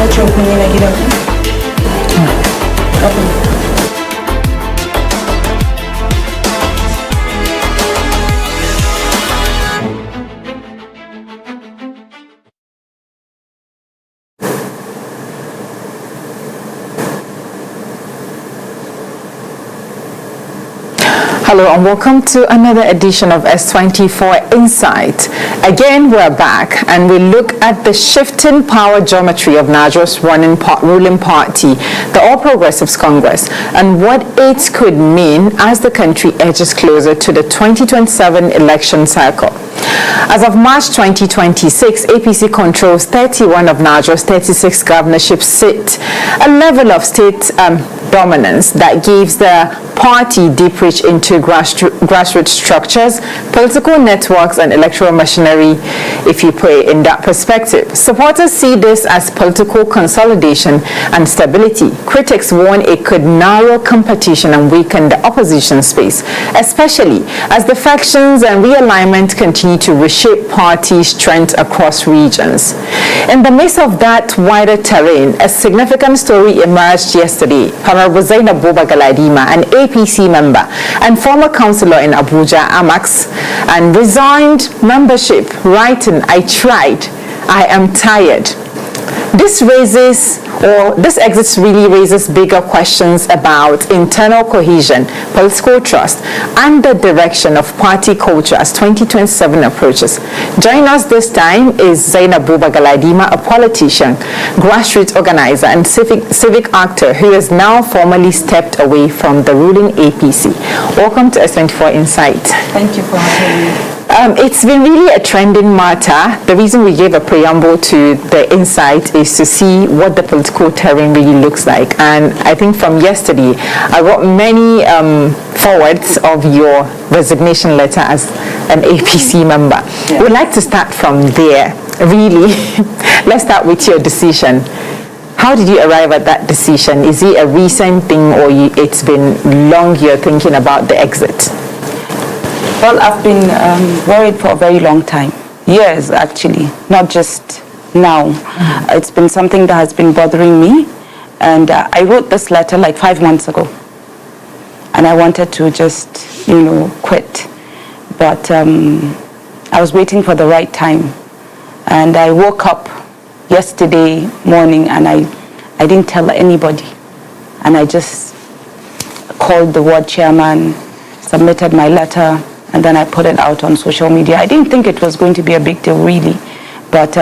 What's your opinion, Agida? Okay. Hello and welcome to another edition of S24 Insight. Again, we're back and we look at the shifting power geometry of Nigeria's ruling party, the All Progressives Congress, and what it could mean as the country edges closer to the 2027 election cycle. As of March 2026, APC controls 31 of Nigeria's 36 governorship seats, a level of state dominance that gives the party deep reach into grassroots structures, political networks, and electoral machinery, if you put it in that perspective. Supporters see this as political consolidation and stability. Critics warn it could narrow competition and weaken the opposition space, especially as the factions and realignment continue to reshape party strength across regions. In the midst of that wider terrain, a significant story emerged yesterday. Honorable Zainab Buba Galadima, an APC member and former councillor in Abuja, Amax, and resigned membership, writing, "I tried, I am tired." This exit really raises bigger questions about internal cohesion, political trust, and the direction of party culture as 2027 approaches. Joining us this time is Zainab Buba Galadima, a politician, grassroots organizer, and civic actor who has now formally stepped away from the ruling APC. Welcome to S24 Insight. Thank you for having me. It's been really a trending matter. The reason we gave a preamble to the Insight is to see what the political terrain really looks like. And I think from yesterday, I got many forwards of your resignation letter as an APC member. Yeah. We'd like to start from there, really. Let's start with your decision. How did you arrive at that decision? Is it a recent thing or it's been long you're thinking about the exit? Well, I've been worried for a very long time. Years, actually, not just now. Mm-hmm. It's been something that has been bothering me. And I wrote this letter like 5 months ago. And I wanted to just, quit. But I was waiting for the right time. And I woke up yesterday morning and I didn't tell anybody. And I just called the ward chairman, submitted my letter, and then I put it out on social media. I didn't think it was going to be a big deal, really. But,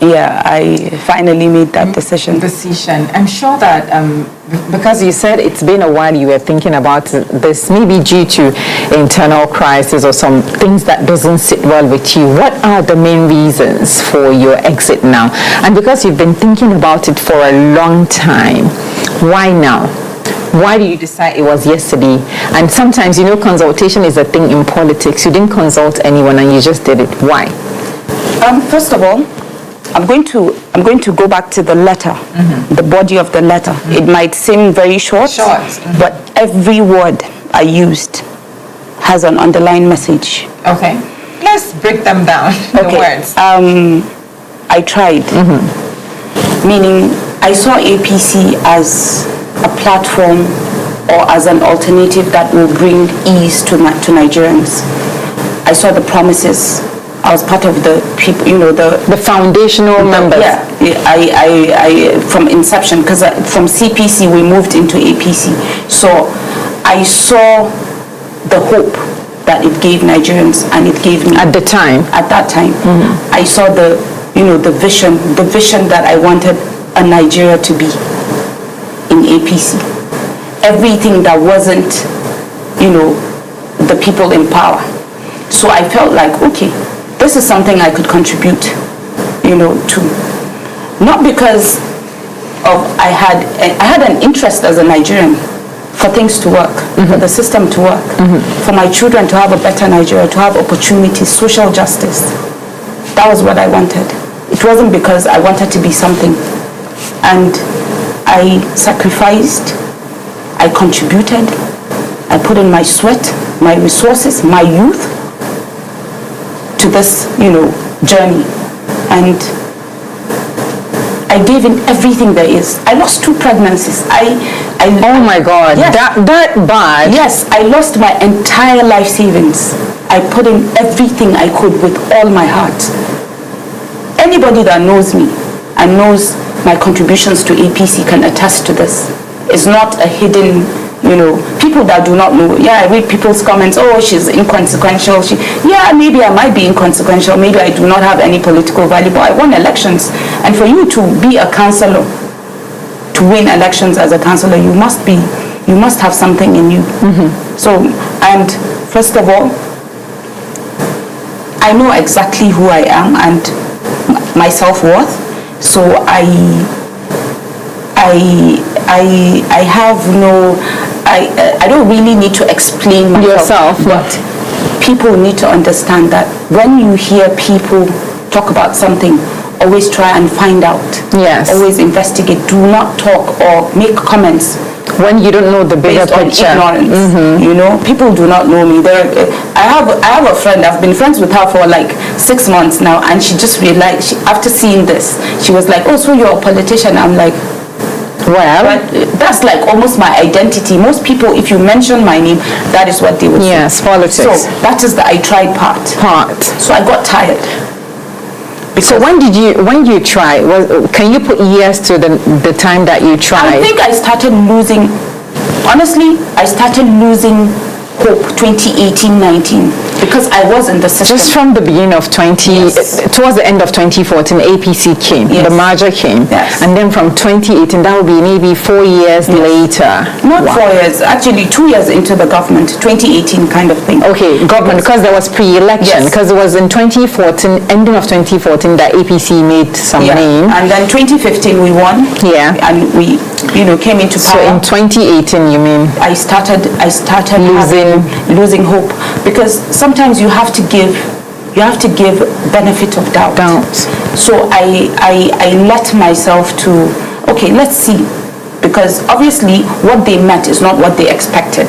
I finally made that decision. I'm sure that because you said it's been a while you were thinking about this, maybe due to internal crisis or some things that doesn't sit well with you. What are the main reasons for your exit now? And because you've been thinking about it for a long time, why now? Why do you decide it was yesterday? And sometimes, consultation is a thing in politics. You didn't consult anyone and you just did it. Why? First of all, I'm going to go back to the letter, mm-hmm. the body of the letter. Mm-hmm. It might seem very short, mm-hmm. but every word I used has an underlying message. Okay. Let's break them down, the words. I tried, mm-hmm. meaning I saw APC as a platform or as an alternative that will bring ease to Nigerians. I saw the promises. I was part of the people, the foundational members. Yeah, I from inception, because from CPC we moved into APC. So I saw the hope that it gave Nigerians, and it gave me at that time. Mm-hmm. I saw the vision that I wanted a Nigeria to be in APC. Everything that wasn't, the people in power. So I felt like, okay, this is something I could contribute, to. Not because of I had an interest as a Nigerian for things to work, mm-hmm. for the system to work, mm-hmm. for my children to have a better Nigeria, to have opportunities, social justice. That was what I wanted. It wasn't because I wanted to be something. And I sacrificed, I contributed, I put in my sweat, my resources, my youth to this, journey. And I gave in everything there is. I lost 2 pregnancies. Oh my God, yes. that bad? Yes, I lost my entire life savings. I put in everything I could with all my heart. Anybody that knows me and knows my contributions to APC can attest to this. It's not a hidden, people that do not know. Yeah, I read people's comments, oh, she's inconsequential. Yeah, maybe I might be inconsequential. Maybe I do not have any political value, but I won elections. And for you to be a councillor, to win elections as a councillor, you must have something in you. So, and first of all, I know exactly who I am and my self-worth. So I don't really need to explain myself. Yourself. But people need to understand that when you hear people talk about something, always try and find out. Yes. Always investigate. Do not talk or make comments when you don't know the bigger based on picture. Ignorance. People do not know me. I have a friend. I've been friends with her for like 6 months now, and she just realized after seeing this, she was like, "Oh, so you're a politician?" I'm like, well, but that's like almost my identity. Most people, if you mention my name, that is what they would say. Yes, politics. So that is the I tried part. So I got tired. So when you try? Can you put years to the time that you tried? I think I started losing, honestly, hope 2018-19 because I was in the system. Just from the beginning of towards the end of 2014, APC came, the merger came, and then from 2018, that would be maybe 4 years later. Not 4 years, actually 2 years into the government, 2018 kind of thing. Okay, government, because there was pre-election, because it was in 2014, ending of 2014, that APC made some name. And then 2015 we won. Yeah. And we, came into power. So in 2018, you mean? I started losing hope because sometimes you have to give benefit of doubt. So I let myself to, okay, let's see, because obviously what they meant is not what they expected.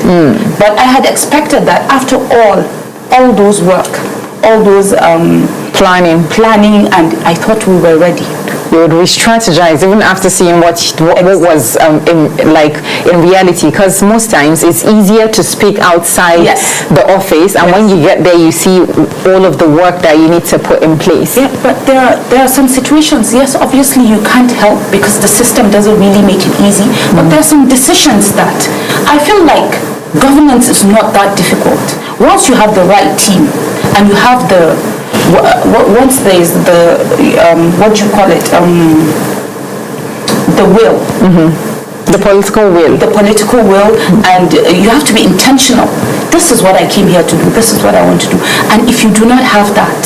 But I had expected that after all those work, all those planning, and I thought we were ready. You would re-strategize even after seeing what was in reality, because most times it's easier to speak outside the office, and when you get there you see all of the work that you need to put in place. Yeah, but there are some situations, yes, obviously you can't help because the system doesn't really make it easy, but there are some decisions that I feel like governance is not that difficult. Once you have the right team and you have once there is the the will, the political will, and you have to be intentional. This is what I came here to do, this is what I want to do. And if you do not have that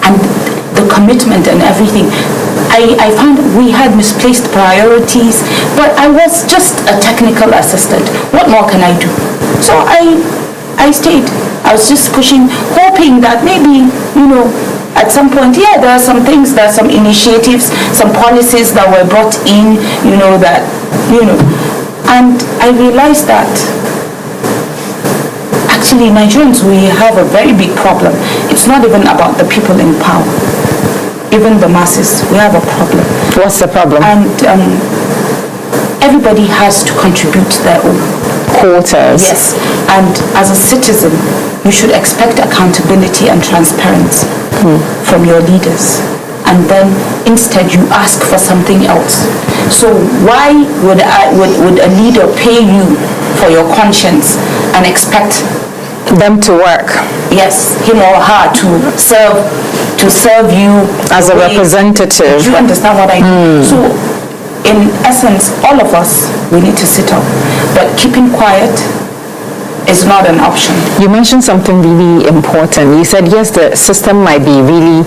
and the commitment and everything, I found we had misplaced priorities, but I was just a technical assistant. What more can I do? So I stayed. I was just pushing, hoping that maybe, at some point, there are some things, there are some initiatives, some policies that were brought in, and I realized that actually Nigerians, we have a very big problem. It's not even about the people in power. Even the masses, we have a problem. What's the problem? And everybody has to contribute their own quotas. Yes, and as a citizen, you should expect accountability and transparency from your leaders. And then instead you ask for something else. So why would a leader pay you for your conscience and expect them to work? Yes, him or her to serve you as a representative. Do you understand what I mean? So in essence, all of us, we need to sit up. But keeping quiet is not an option. You mentioned something really important. You said, yes, the system might be really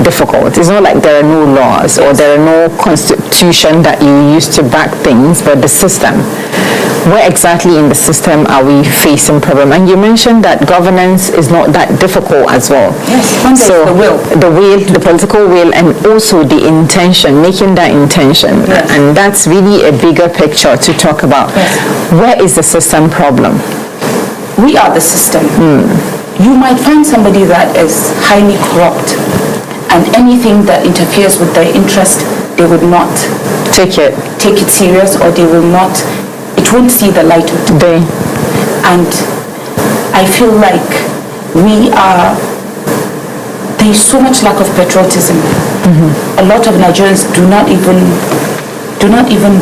difficult. It's not like there are no laws or there are no constitution that you use to back things, but the system. Where exactly in the system are we facing problem? And you mentioned that governance is not that difficult as well. Yes, so the political will, and also the intention, making that intention. Yes. And that's really a bigger picture to talk about. Yes. Where is the system problem? We are the system. You might find somebody that is highly corrupt, and anything that interferes with their interest, they would not take it serious, or it won't see the light of day. And I feel like there's so much lack of patriotism. A lot of Nigerians do not even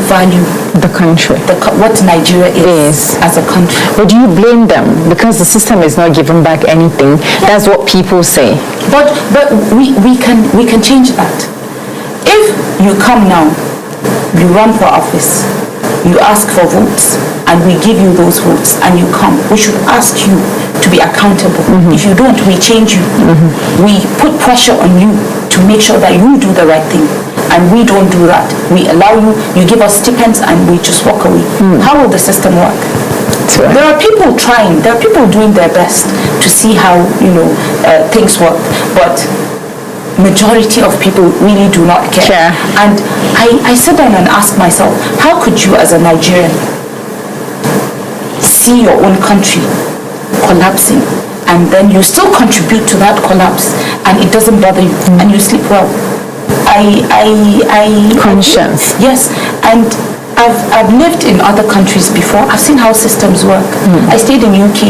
value the country, what Nigeria is as a country. But do you blame them? Because the system is not giving back anything. That's what people say. But we can change that. If you come now, you run for office, you ask for votes, and we give you those votes, and you come, we should ask you to be accountable. If you don't, we change you. We put pressure on you to make sure that you do the right thing. And we don't do that. We allow you, you give us stipends, and we just walk away. How will the system work? Right. There are people trying, there are people doing their best to see how, things work. But majority of people really do not care. And I sit down and ask myself, how could you as a Nigerian see your own country collapsing, and then you still contribute to that collapse, and it doesn't bother you, and you sleep well? Conscience. Yes, and I've lived in other countries before. I've seen how systems work. I stayed in UK.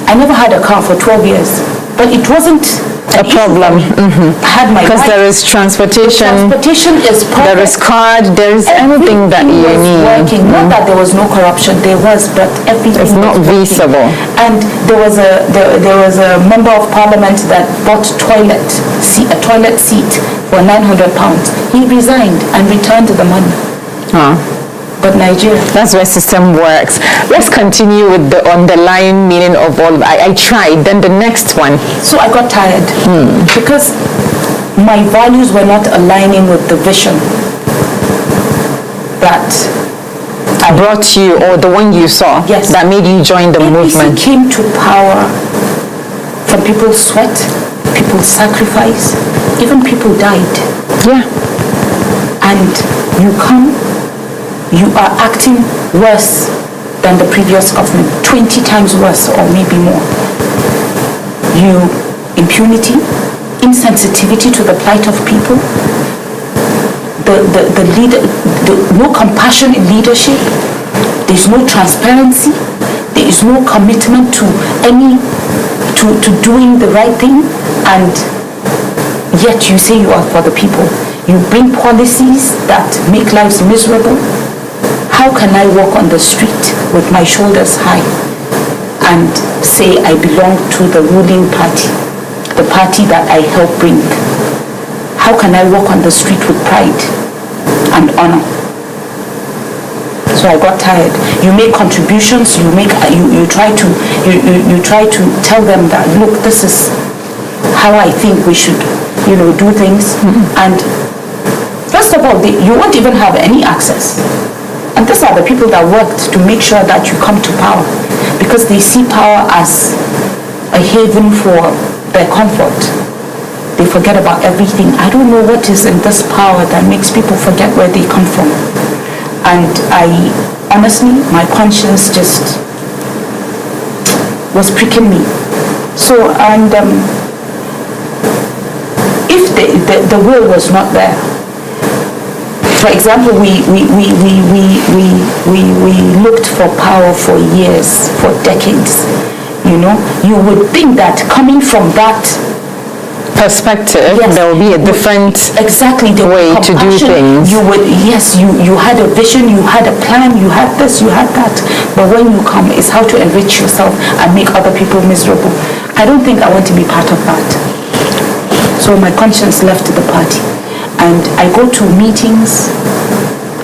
I never had a car for 12 years, but it wasn't a problem. I had my because life. There is transportation. The transportation is perfect. There is card. There is anything that you need. Working. Not that there was no corruption. There was, but everything. It's not visible. And there was a member of parliament that bought a toilet seat for £900. He resigned and returned the money. But Nigeria. That's where system works. Let's continue with the underlying meaning of all. I tried. Then the next one. So I got tired because my values were not aligning with the vision that I brought you, or the one you saw. Yes. That made you join the movement. APC came to power from people's sweat, people's sacrifice, even people died. Yeah. And you are acting worse than the previous government, 20 times worse or maybe more. Impunity, insensitivity to the plight of people, no compassion in leadership, there's no transparency, there is no commitment to doing the right thing, and yet you say you are for the people. You bring policies that make lives miserable. How can I walk on the street with my shoulders high and say I belong to the ruling party, the party that I helped bring? How can I walk on the street with pride and honor? So I got tired. You make contributions, you try to tell them that, look, this is how I think we should, do things. And first of all, you won't even have any access. And these are the people that worked to make sure that you come to power, because they see power as a haven for their comfort. They forget about everything. I don't know what is in this power that makes people forget where they come from. And honestly, my conscience just was pricking me. So, and if the will was not there, for example, we looked for power for years, for decades. You would think that coming from that perspective, there will be a different way to do things. You had a vision, you had a plan, you had this, you had that. But when you come, it's how to enrich yourself and make other people miserable. I don't think I want to be part of that. So my conscience left the party. And I go to meetings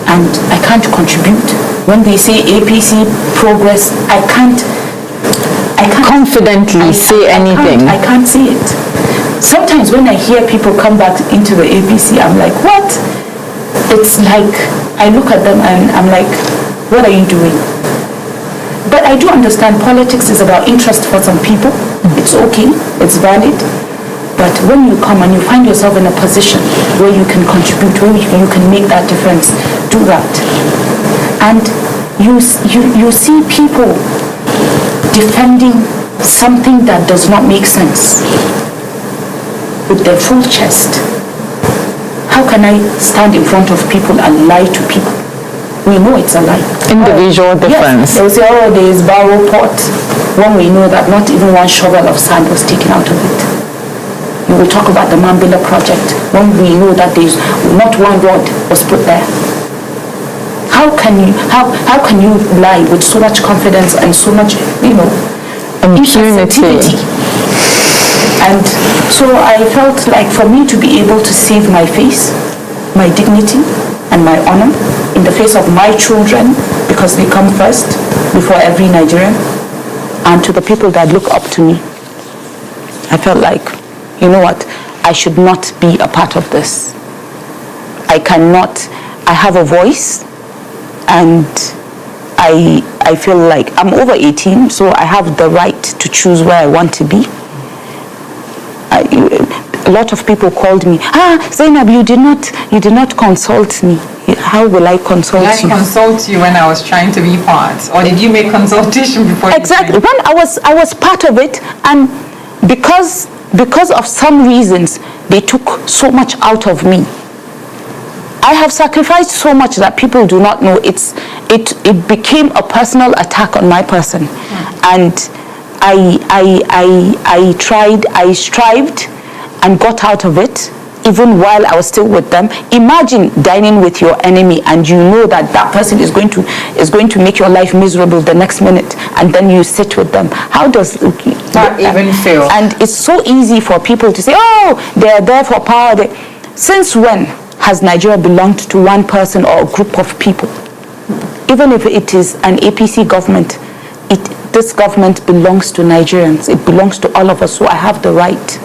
and I can't contribute. When they say APC progress, I can't confidently say anything. I can't see it. Sometimes when I hear people come back into the APC, I'm like, what? It's like, I look at them and I'm like, what are you doing? But I do understand politics is about interest for some people. It's okay, it's valid. But when you come and you find yourself in a position where you can contribute, where you can make that difference, do that. And you see people defending something that does not make sense with their full chest. How can I stand in front of people and lie to people? We know it's a lie. Individual difference. Yes, they will say, oh, there is Barrow Port, when we know that not even one shovel of sand was taken out of it. You will talk about the Mambila project, when we know that there is not one rod was put there. How can you lie with so much confidence and so much, impunity? And so I felt like for me to be able to save my face, my dignity, and my honor in the face of my children, because they come first before every Nigerian, and to the people that look up to me, I felt like, you know what, I should not be a part of this. I have a voice, and I feel like I'm over 18, so I have the right to choose where I want to be. A lot of people called me, Zainab, you did not consult me. How will I consult you? Did I consult you when I was trying to be part, or did you make consultation before? Exactly. When I was part of it, and because of some reasons, they took so much out of me. I have sacrificed so much that people do not know. It became a personal attack on my person, and I tried, I strived, and got out of it, even while I was still with them. Imagine dining with your enemy, and you know that person is going to make your life miserable the next minute, and then you sit with them. How does that even feel? And it's so easy for people to say, oh, they're there for power. Since when has Nigeria belonged to one person or a group of people? Even if it is an APC government, this government belongs to Nigerians. It belongs to all of us. So I have the right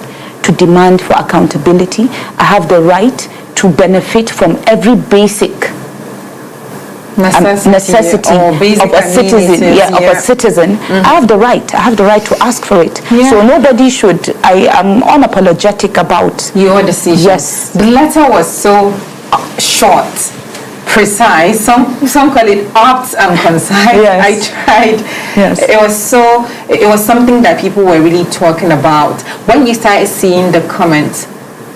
to demand for accountability. I have the right to benefit from every basic necessity of a citizen. Mm-hmm. I have the right to ask for it. Yeah. So nobody should. I am unapologetic about your decision. Yes. The letter was so short, precise. Some call it apt and concise. Yes. I tried. Yes. It was something that people were really talking about. When you started seeing the comments,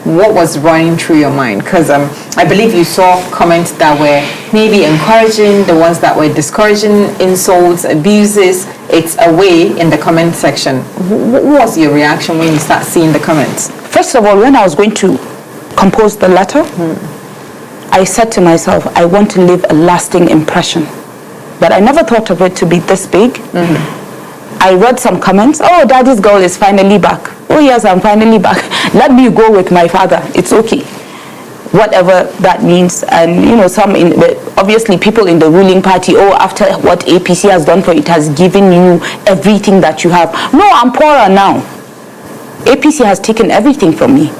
what was running through your mind? Because I believe you saw comments that were maybe encouraging, the ones that were discouraging, insults, abuses. It's away in the comment section. What was your reaction when you start seeing the comments? First of all, when I was going to compose the letter, I said to myself, I want to leave a lasting impression. But I never thought of it to be this big. Mm-hmm. I read some comments. Oh, daddy's girl is finally back. Oh yes, I'm finally back. Let me go with my father. It's okay. Whatever that means. And obviously people in the ruling party, after what APC has done for it, has given you everything that you have. No, I'm poorer now. APC has taken everything from me.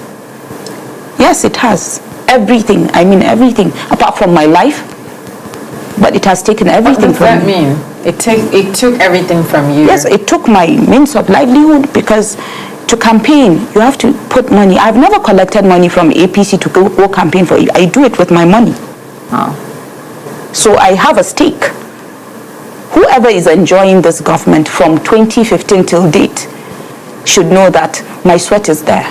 Yes, it has. Everything. I mean everything. Apart from my life. But it has taken everything from me. What does that mean? It took everything from you? Yes, it took my means of livelihood, because to campaign, you have to put money. I've never collected money from APC to go campaign for it. I do it with my money. Oh. So I have a stake. Whoever is enjoying this government from 2015 till date should know that my sweat is there.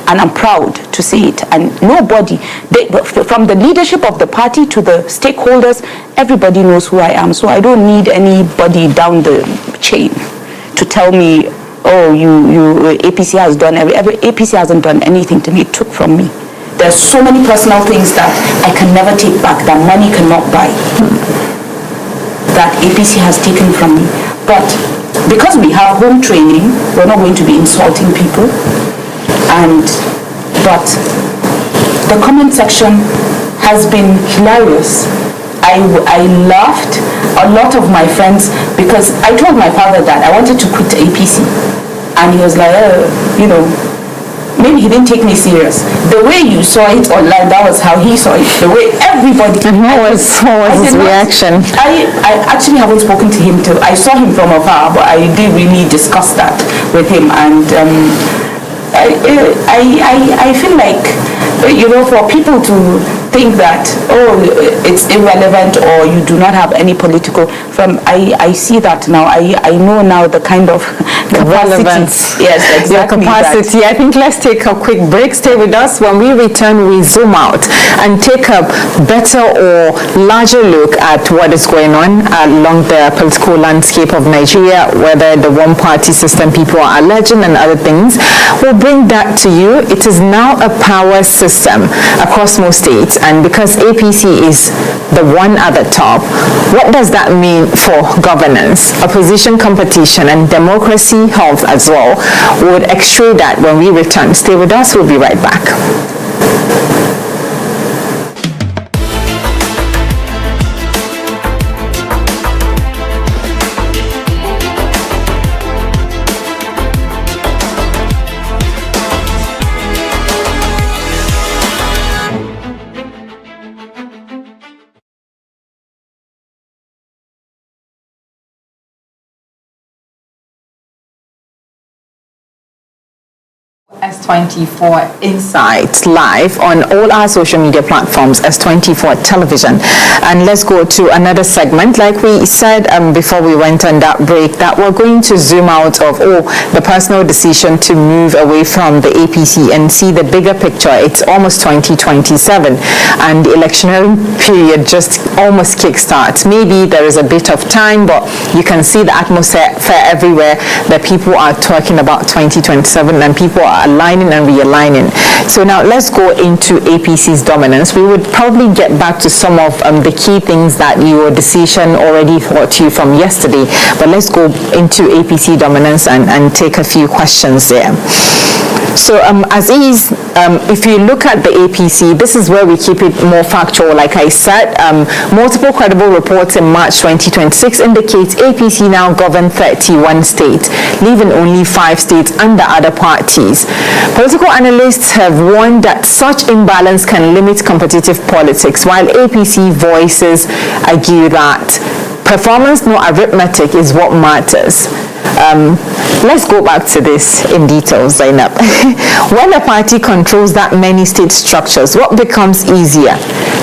And I'm proud to say it. And nobody, from the leadership of the party to the stakeholders, everybody knows who I am. So I don't need anybody down the chain to tell me, oh, APC has done APC hasn't done anything to me. It took from me. There's so many personal things that I can never take back, that money cannot buy, that APC has taken from me. But because we have home training, we're not going to be insulting people. But the comment section has been hilarious. I laughed. A lot of my friends, because I told my father that I wanted to quit APC, and he was like, maybe he didn't take me serious. The way you saw it online, that was how he saw it. The way everybody. And what was his reaction? I actually haven't spoken to him till I saw him from afar, but I did really discuss that with him, and I feel like, for people to think that, it's irrelevant or you do not have any political, I see that now. I know now the kind of relevance. Yes, exactly. Your capacity. I think let's take a quick break. Stay with us. When we return, we zoom out and take a better or larger look at what is going on along the political landscape of Nigeria, whether the one-party system people are alleging and other things. We'll bring that to you. It is now a power system across most states, and because APC is the one at the top, what does that mean for governance, opposition competition, and democracy health as well? We would x-ray that when we return. Stay with us. We'll be right back. S24 Insight live on all our social media platforms, S24 Television. And let's go to another segment. Like we said before we went on that break, that we're going to zoom out of the personal decision to move away from the APC and see the bigger picture. It's almost 2027 and the electioneering period just almost kickstarts. Maybe there is a bit of time, but you can see the atmosphere everywhere that people are talking about 2027 and people are aligning and realigning. So now let's go into APC's dominance. We would probably get back to some of the key things that your decision already taught you from yesterday, but let's go into APC dominance and take a few questions there. So Aziz, if you look at the APC, this is where we keep it more factual. Like I said, multiple credible reports in March 2026 indicates APC now govern 31 states, leaving only 5 states under other parties. Political analysts have warned that such imbalance can limit competitive politics, while APC voices argue that performance, not arithmetic, is what matters. Let's go back to this in detail, Zainab. When a party controls that many state structures, what becomes easier?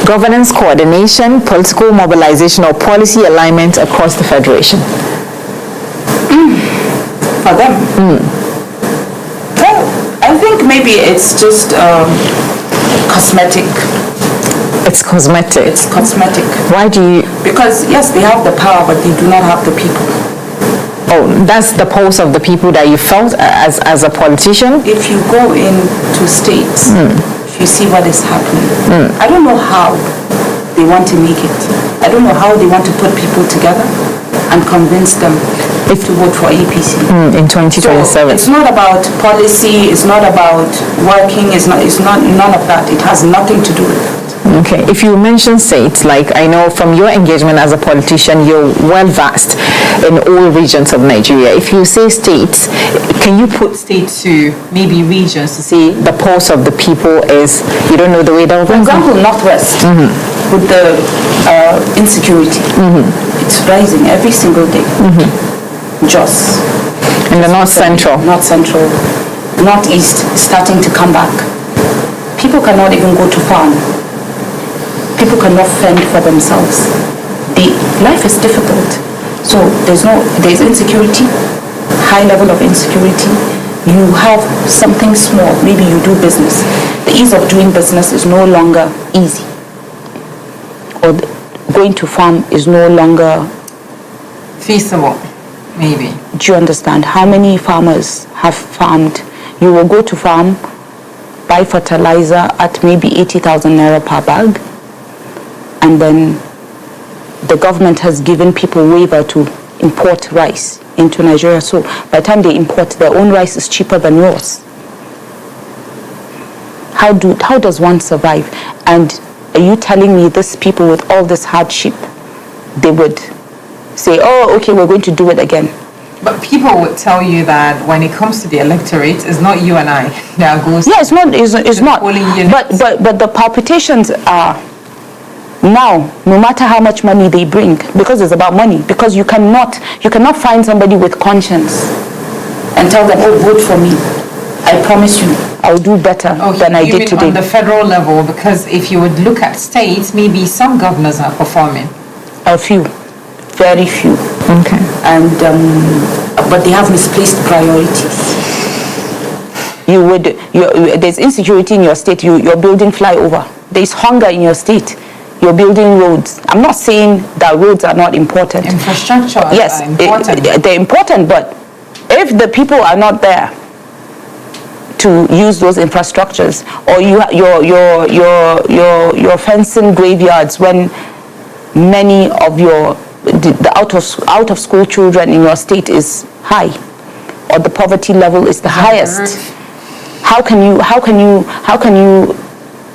Governance coordination, political mobilization, or policy alignment across the federation? For them? Well, I think maybe it's just cosmetic. It's cosmetic? It's cosmetic. Why do you? Because, yes, they have the power, but they do not have the people. Oh, that's the pulse of the people that you felt as a politician? If you go into states, if you see what is happening, I don't know how they want to make it. I don't know how they want to put people together and convince them to vote for APC. In 2027. So it's not about policy, it's not about working, it's not none of that. It has nothing to do with that. Okay, if you mention states, like I know from your engagement as a politician, you're well versed in all regions of Nigeria. If you say states, can you put states to maybe regions to say the pulse of the people is, you don't know the way that. For example, Northwest, with the insecurity, it's rising every single day. Jos. In the North Central. North Central. Northeast, starting to come back. People cannot even go to farm. People cannot fend for themselves. Life is difficult. So there's insecurity, high level of insecurity. You have something small, maybe you do business. The ease of doing business is no longer easy. Or going to farm is no longer feasible, maybe. Do you understand? How many farmers have farmed? You will go to farm, buy fertilizer at maybe 80,000 naira per bag, and then the government has given people waiver to import rice into Nigeria. So by the time they import, their own rice is cheaper than yours. How does one survive? And are you telling me these people with all this hardship, they would say, oh, okay, we're going to do it again? But people would tell you that when it comes to the electorate, it's not you and I that goes. Yeah, it's not. But the palpitations are now, no matter how much money they bring, because it's about money. Because you cannot find somebody with conscience and tell them, oh, vote for me. I promise you, I'll do better than I did today. On the federal level, because if you would look at states, maybe some governors are performing. A few, very few. Okay. And but they have misplaced priorities. There's insecurity in your state. You're building flyover. There's hunger in your state. You're building roads. I'm not saying that roads are not important. Infrastructure yes, are important. They're important, but if the people are not there to use those infrastructures, or you're fencing graveyards when many of the out of school children in your state is high, or the poverty level is the highest. How can you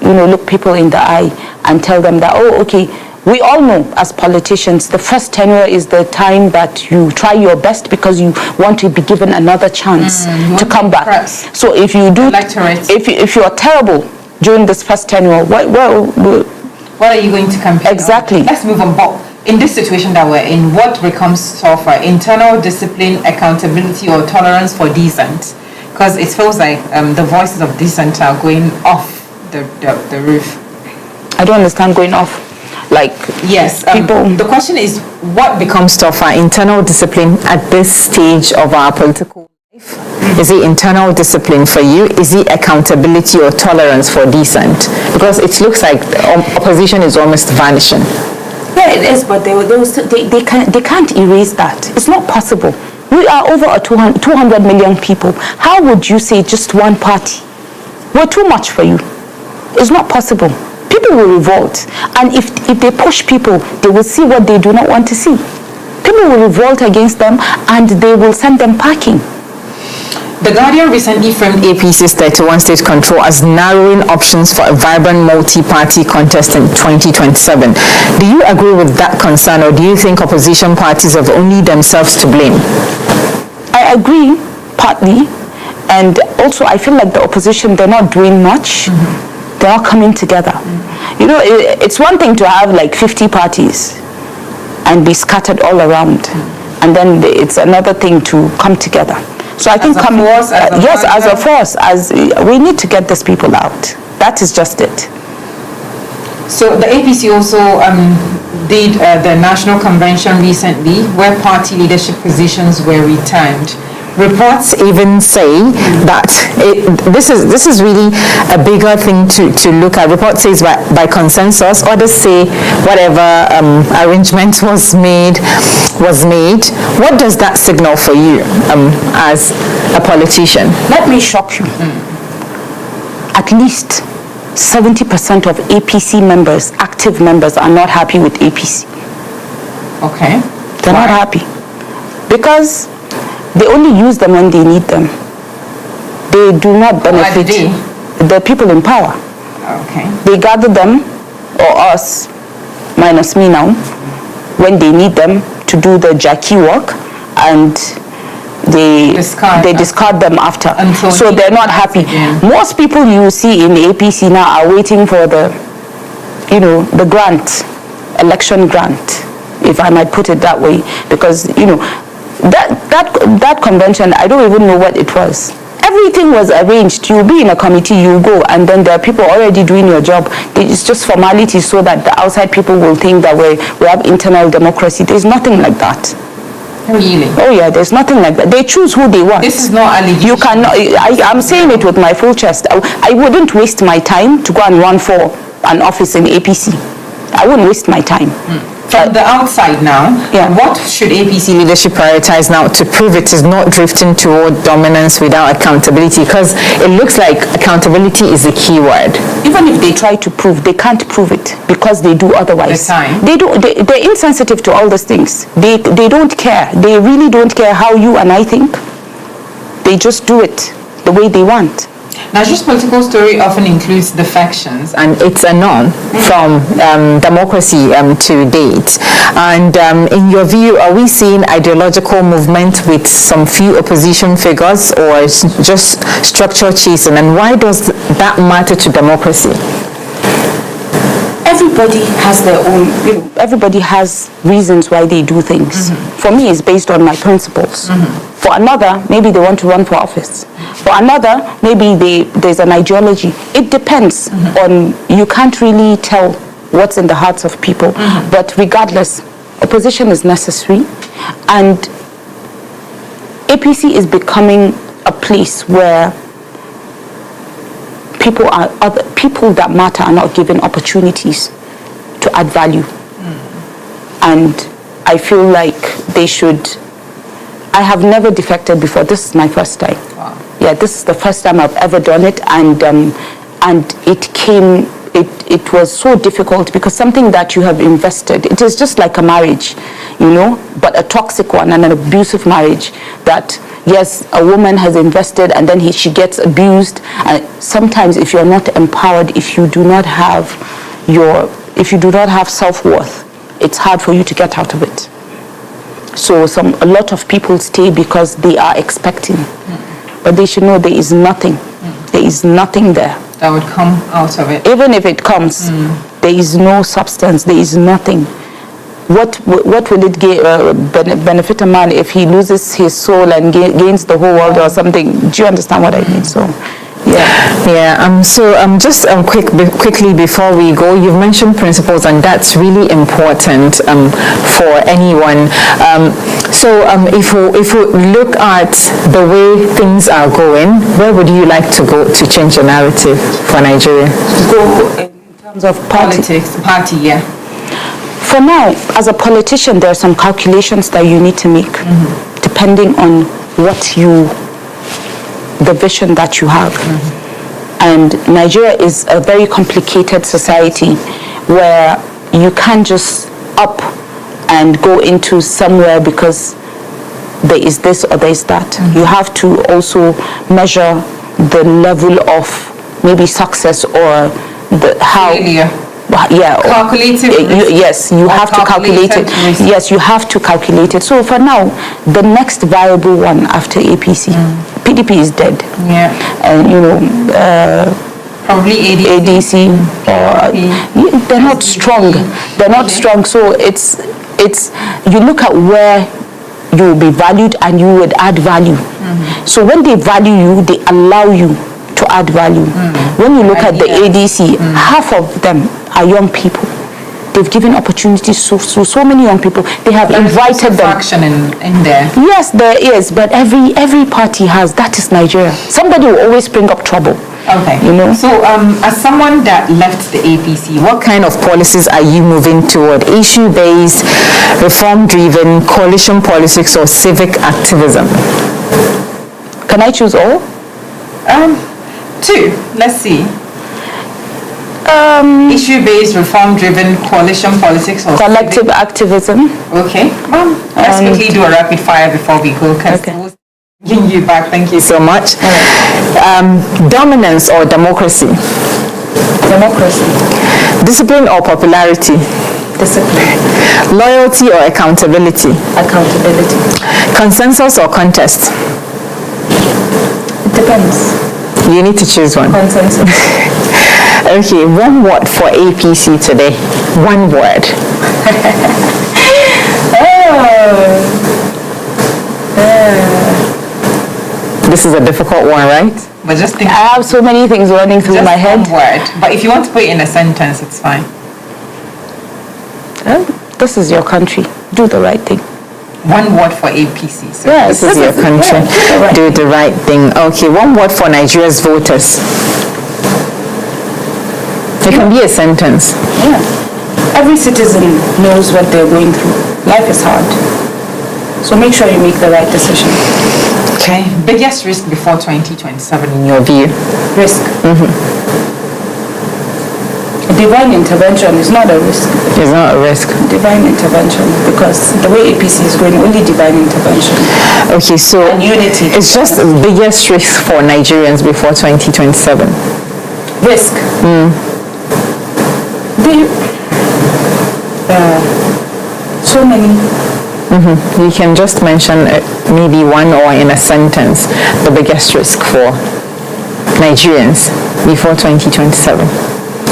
look people in the eye and tell them that, oh, okay, we all know as politicians, the first tenure is the time that you try your best because you want to be given another chance to come back. So if you do, if you are terrible during this first tenure, what are you going to campaign exactly on? Let's move on. But in this situation that we're in, what becomes tougher? Internal discipline, accountability, or tolerance for dissent? Because it feels like the voices of dissent are going off the roof. I don't understand going off. Like, yes, people. The question is, what becomes tougher? Internal discipline at this stage of our political life? Is it internal discipline for you? Is it accountability or tolerance for dissent? Because it looks like opposition is almost vanishing. Yeah, it is, but they can't erase that. It's not possible. We are over 200 million people. How would you say just one party? We're too much for you. It's not possible. People will revolt. And if they push people, they will see what they do not want to see. People will revolt against them and they will send them packing. The Guardian recently framed APC's 31 state control as narrowing options for a vibrant multi-party contest in 2027. Do you agree with that concern, or do you think opposition parties have only themselves to blame? I agree, partly. And also, I feel like the opposition, they're not doing much. They're not coming together. You know, it's one thing to have like 50 parties and be scattered all around. And then it's another thing to come together. So I think as a force, we need to get these people out. That is just it. So the APC also did the national convention recently, where party leadership positions were returned. Reports even say that this is really a bigger thing to look at. Report says by consensus. Others say whatever arrangement was made. What does that signal for you as a politician? Let me shock you. At least 70% of APC members, active members, are not happy with APC. Okay. They're not happy because they only use them when they need them. They do not benefit the people in power. Okay. They gather them, or us, minus me now, when they need them to do the Jackie work, and they discard them after. So they're not happy. Most people you see in APC now are waiting for the grant, election grant, if I might put it that way, because that convention, I don't even know what it was. Everything was arranged. You'll be in a committee, you go, and then there are people already doing your job. It's just formalities so that the outside people will think that we have internal democracy. There's nothing like that. Really? Oh yeah, there's nothing like that. They choose who they want. This is not allegation. You cannot. I'm saying it with my full chest. I wouldn't waste my time to go and run for an office in APC. I wouldn't waste my time. From the outside now, what should APC leadership prioritize now to prove it is not drifting toward dominance without accountability? Because it looks like accountability is the key word. Even if they try to prove, they can't prove it because they do otherwise. They're insensitive to all these things. They don't care. They really don't care how you and I think. They just do it the way they want. Nigeria's political story often includes defections, and it's a norm from democracy to date. And in your view, are we seeing ideological movement with some few opposition figures, or just structural chasing? And why does that matter to democracy? everybody has their own, everybody has reasons why they do things. For me, it's based on my principles. For another, maybe they want to run for office. For another, maybe there's an ideology. It depends on, you can't really tell what's in the hearts of people. But regardless, opposition is necessary. And APC is becoming a place where people that matter are not given opportunities to add value. And I feel like they should. I have never defected before. This is my first time. Wow. Yeah, this is the first time I've ever done it, and it was so difficult because something that you have invested, it is just like a marriage, but a toxic one and an abusive marriage that, yes, a woman has invested and then she gets abused. And sometimes if you're not empowered, if you do not have self-worth, it's hard for you to get out of it. So a lot of people stay because they are expecting, but they should know there is nothing. There is nothing there that would come out of it. Even if it comes, there is no substance. There is nothing. What will it benefit a man if he loses his soul and gains the whole world or something? Do you understand what I mean? So, yeah. So just quickly before we go, you've mentioned principles, and that's really important for anyone. If we look at the way things are going, where would you like to go to change the narrative for Nigeria? Go in terms of politics, yeah. For now, as a politician, there are some calculations that you need to make, depending on the vision that you have. And Nigeria is a very complicated society where you can't just up and go into somewhere because there is this or there is that. You have to also measure the level of maybe success or how... Failure. Yeah. Calculated risk. Yes, you have to calculate it. Risk. Yes, you have to calculate it. So for now, the next viable one after APC, PDP is dead. Yeah. And probably ADC. They're not strong. They're not strong. So it's you look at where you will be valued and you would add value. So when they value you, they allow you to add value. When you look at the ADC, half of them are young people. They've given opportunities to so many young people. They have invited them. Action in there. Yes, there is, but every party has. That is Nigeria. Somebody will always bring up trouble. Okay. So, as someone that left the APC, what kind of policies are you moving toward? Issue-based, reform-driven, coalition politics, or civic activism? Can I choose all? Two. Let's see. Issue-based, reform-driven, coalition politics, or collective civic activism. Okay. Let's quickly do a rapid fire before we go. Okay. We'll bring you back. Thank you so much. Dominance or democracy? Democracy. Discipline or popularity? Discipline. Loyalty or accountability? Accountability. Consensus or contest? It depends. You need to choose one. Consensus. Okay, one word for APC today. One word. This is a difficult one, right? But just think. I have so many things running through my head. One word. But if you want to put it in a sentence, it's fine. This is your country. Do the right thing. One word for APC. So yes, this is your country. Yeah, do the right thing. Okay, one word for Nigeria's voters. It can be a sentence. Yeah. Every citizen knows what they're going through. Life is hard. So make sure you make the right decision. Okay. Biggest risk before 2027 in your view? Risk. Divine intervention is not a risk. It's not a risk. Divine intervention, because the way APC is going, only divine intervention. Okay, so and unity. It's just the biggest risk for Nigerians before 2027. Risk. So many. You can just mention maybe one or in a sentence the biggest risk for Nigerians before 2027.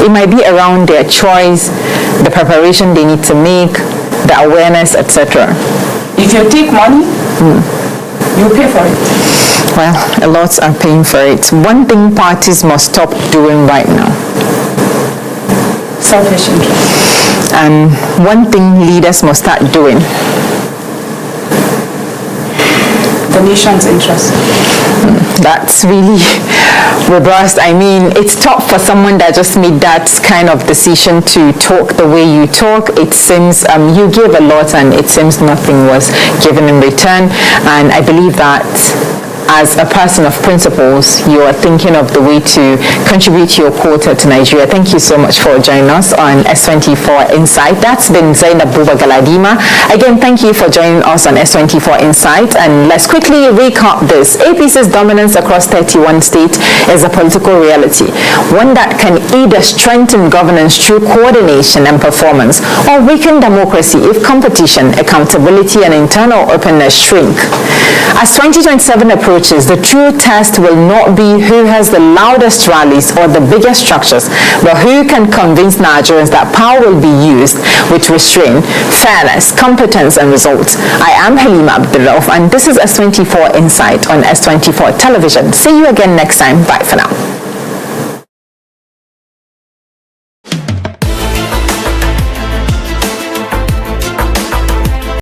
It might be around their choice, the preparation they need to make, the awareness, etc. If you take money, you pay for it. Well, a lot are paying for it. One thing parties must stop doing right now. Selfish interest. And one thing leaders must start doing. The nation's interest. That's really robust. I mean, it's tough for someone that just made that kind of decision to talk the way you talk. It seems you gave a lot and it seems nothing was given in return. And I believe that as a person of principles, you are thinking of the way to contribute your quota to Nigeria. Thank you so much for joining us on S24 Insight. That's been Zainab Buba Galadima. Again, thank you for joining us on S24 Insight. And let's quickly recap this. APC's dominance across 31 states is a political reality, one that can either strengthen governance through coordination and performance or weaken democracy if competition, accountability, and internal openness shrink. As 2027 approaches, the true test will not be who has the loudest rallies or the biggest structures, but who can convince Nigerians that power will be used with restraint, fairness, competence, and results. I am Halima Abdullah, and this is S24 Insight on S24 Television. See you again next time. Bye for now.